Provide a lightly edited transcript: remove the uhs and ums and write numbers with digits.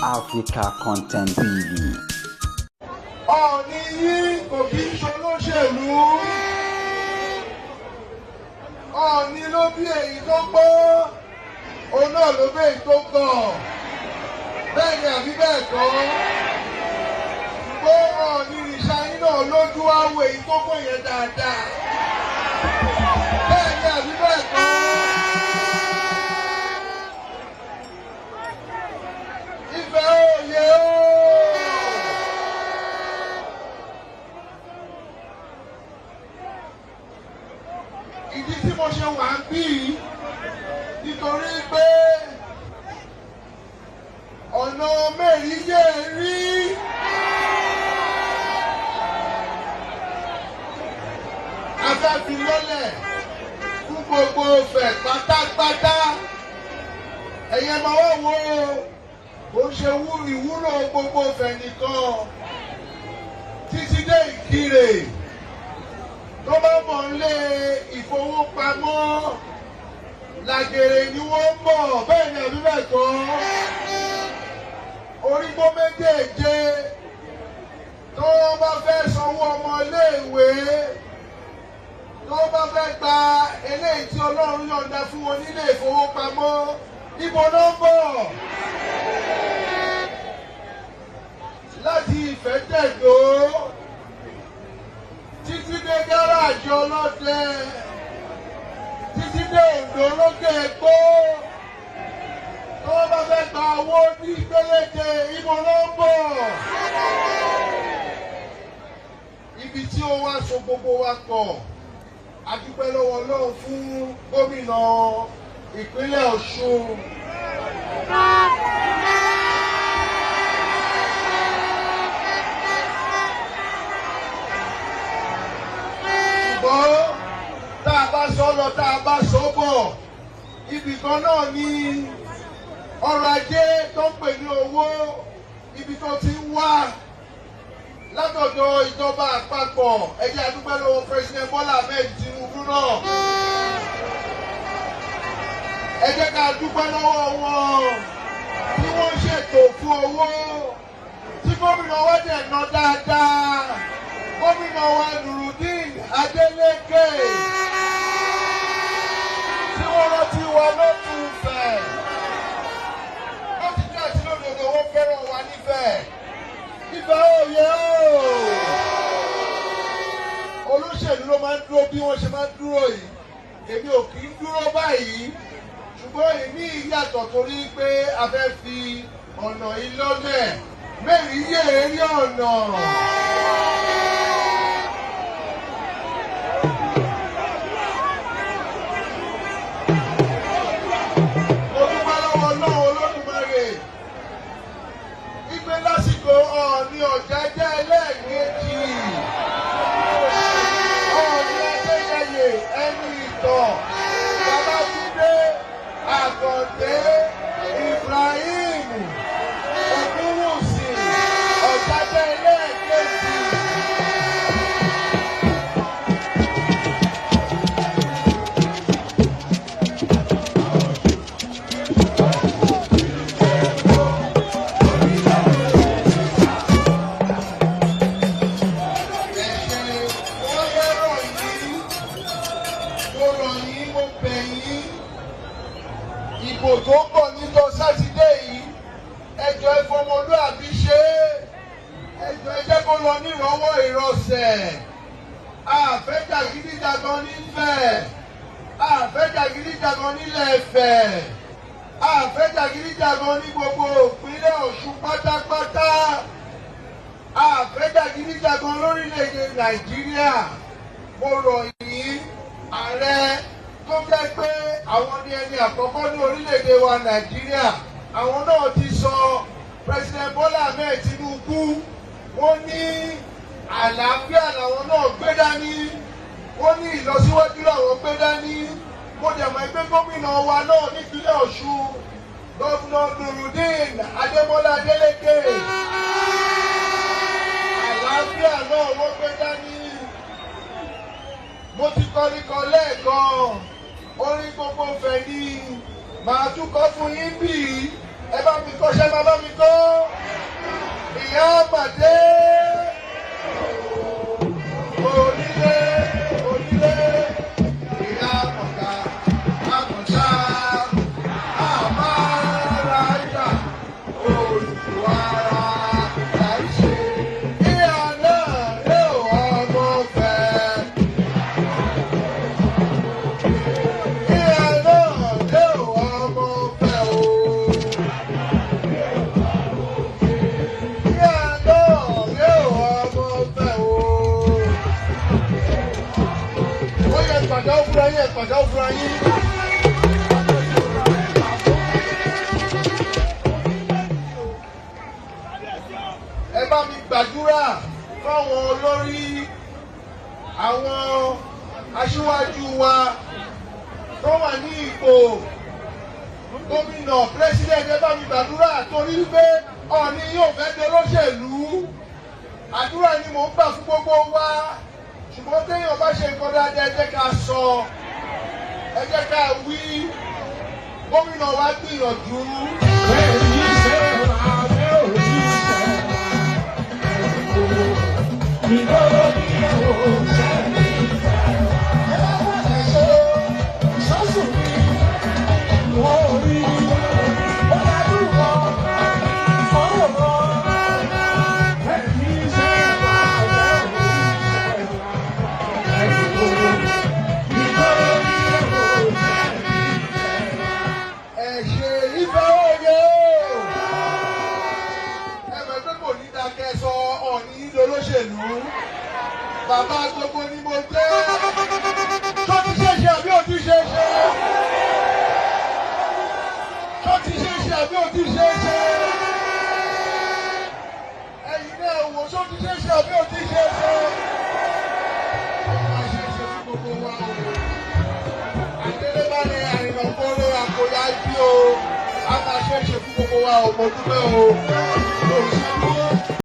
Africa Content TV. Ọ̀ọ̀ni yìí kò kí ń ṣolóṣèlú. Ọ̀ọ̀ni ló bí èyí tó gbọ́, òun náà ló bí èyí tó gọ̀. Bẹ́ẹ̀ ni àbí bẹ́ẹ̀ kọ́? Ṣùgbọ́n Ọ̀ọ̀ni ìrìṣà yín náà lójú àwọ̀ èyí tó gbọ́ yẹn dáadáa. Bẹ́ẹ̀ ni àbí bẹ́ẹ̀ kọ́? Ìfẹ́ òye o. Ìdí tí mo ṣe wà ń bí nítorí pé ọ̀nà mẹ́rin yé rí. Afẹ́filọ́lẹ̀ fún gbogbo Ifẹ̀ pátápátá. Ẹ̀yẹ máa wá wo bó ṣe ìwúlò gbogbo Ifẹ̀ nìkan títí dé Ìkirè. Tó bá mọ̀ nílé ìfowópamọ́ Làgèrè ni wọ́n mọ̀, bẹ́ẹ̀ ni àbí bẹ́ẹ̀ kọ́? Orígbó méjèèje tó bá fẹ́ sanwó ọmọ iléèwé, tó bá fẹ́ gba eléyìí tí Ọlọ́run yọ̀ǹda fún wọn nílé ìfowópamọ́, ibo ló ń bọ̀? Láti Ìfẹ́tẹ̀dó títí dé gáràjì Ọlọ́dẹ, títí dé Oǹdó lókè Èkó. Tó bá fẹ́ gba owó ní péréte, ibo ló ń bọ̀? Ibi tí ó wá so gbogbo wa pọ̀. A dúpẹ́ lọ́wọ́ Ọlọ́run fún gómìnà ìpínlẹ̀ Ọ̀ṣun. Ṣùgbọ́n tá a bá sọ lọ, tá a bá sọ bọ̀, ibì kan náà ni ọrọ̀ ajé tó ń pè ní owó, ibi tó ti ń wá látọ̀dọ̀ ìjọba àpapọ̀. Ẹ jẹ́ a dúpẹ́ lọ́wọ́ President Bola Ahmed Tinubu náà. Ẹ jẹ́ ká dúpẹ́ lọ́wọ́ wọn tí wọ́n ṣètò fún owó tí gómìnà wa dẹ̀ ná dáadáa. Gómìnà wa Nurudeen Adeleke tí wọ́n rántí wa lọ́dún Ifẹ̀. Lọ́tí àti lódodo wọ́n fẹ́ràn wa nífẹ̀ẹ́. Ìfẹ́ òye o. Olóṣèlú ló máa ń dúró bí wọ́n ṣe máa ń dúró yìí. Èmi ò kì í dúró báyìí. Ṣùgbọ́n èmi yàtọ̀ torí pé a fẹ́ fi ọ̀nà yìí lọ́lẹ̀. Mẹ́rin yé rí ọ̀nà. Lásìkò Ọọ̀ni Ọ̀jájá ẹlẹ́ẹ̀kejì, Ọọ̀ni Adéyẹyè ẹni ìtàn, Babátúndé Àkàndé Ibrahim Ògúnwùsì Ọ̀jájá ẹlẹ́ẹ̀kejì. Ìbò tó ń bọ̀ níjọ́ Sátidé yìí, ẹjọ́ ìfọmọlúàbí ṣe é, ẹjọ́ ẹ jẹ́ kó lọ nírọ̀wọ́ ìrọsẹ̀. Àfẹ́jàgídíjàgan nífẹ̀, àfẹ́jàgídíjàgan nílẹ̀ Ifẹ̀, àfẹ́jàgídíjàgan ní gbogbo ìpínlẹ̀ Ọ̀ṣun pátápátá, àfẹ́jàgídíjàgan lórílẹ̀‐èdè Nàìjíríà. Mo rọ̀ yín, ààrẹ tó jẹ́ pé àwọn ní ẹni àkọ́kọ́ ní orílẹ̀-èdè wa Nàìjíríà, àwọn náà ti sọ President Bola Ahmed Tinubu, wọ́n ní àlàáfíà làwọn náà gbé dání, wọ́n ní ìlọsíwájú làwọn gbé dání. Mo dẹ̀ mọ̀ pé gómìnà wa náà nípínlẹ̀ Ọ̀ṣun, Gómìnà Nurudeen Adémọ́lá Adélékè, àlàáfíà náà wọ́n gbé dání. Mo ti kọrin kan lẹ́ẹ̀kan, orin gbogbo Ifẹ̀ ni màá tún kọ fún yín bí ẹ bá mi kọ́ṣẹ́ máa bá mi kọ́. Ìyá àgbàdé. Onílé, onílé. Ìyá àmọ̀ká, àmọ̀ká. Àmàlàjà. Olùwàrà láìṣe. Ìyá náà yóò ọmọ fẹ́. Ìyá náà yóò ọmọ fẹ́ o. Ìyá náà yóò ọmọ fẹ́ o. Ó yẹ ìpàdé òfurufú yín, ìpàdé òfurufú yín. Ẹ bá mi gbàdúrà fáwọn olórí àwọn aṣíwájú wa tó wà ní ipò gómìnà president. Ẹ bá mi gbàdúrà torí pé Ọọ̀ni yóò fẹ́ di olóṣèlú. Àdúrà ni mò ń gbà fún gbogbo wa, ṣùgbọ́n téèyàn bá ṣe nǹkan dáadáa ẹ jẹ́ ká sọ, ẹ jẹ́ ká wí. Gómìnà wa gbìyànjú. Olóṣèlú bàbá gbogbo ni mo jẹ́. Tó ti ṣe ṣe àbí ò ti ṣe ṣe? Tó ti ṣe ṣe àbí ò ti ṣe ṣe? Ẹ̀yin náà wò tó ti ṣe ṣe àbí ò ti ṣe ṣe? Ó máa ṣe ṣe fún gbogbo wa o. Àdélébálẹ̀ àrìnàkóró àkóyá ibi o. A máa ṣe ṣe fún gbogbo wa o. Mo dúpẹ́ o.